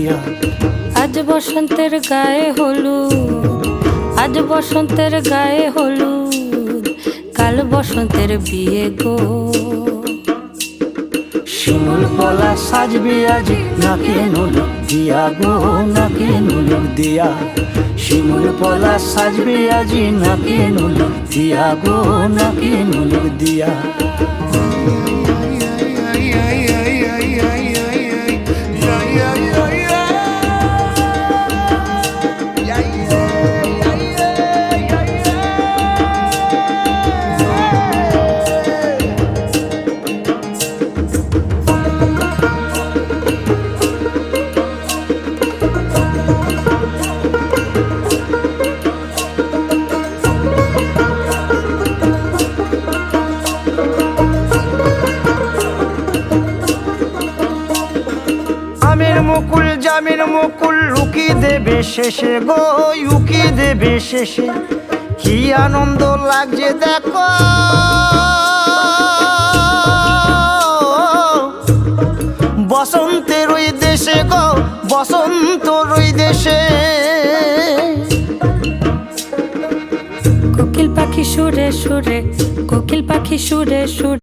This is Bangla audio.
দিয়া। আজ বসন্তের গায়ে হলুদ, আজ বসন্তের গায়ে হলুদ, কাল বসন্তের বিয়ে গো। শিমুল পলা সাজবে আজি নাকে নুলুক দিয়া গো, নাকে নুলুক দিয়া। শিমুল পলা সাজবে আজি নাকে নুলুক দিয়া গো, নাকে নুলুক দিয়া। আমের মুকুল জামের মুকুল লুকি দেবে শেষে গো, উকি দেবে শেষে। কি আনন্দ লাগছে দেখো, বসন্তের ওই দেশে গো, বসন্তর ওই দেশে। কোকিল পাখি সুরে সুরে, কোকিল পাখি সুরে সুরে।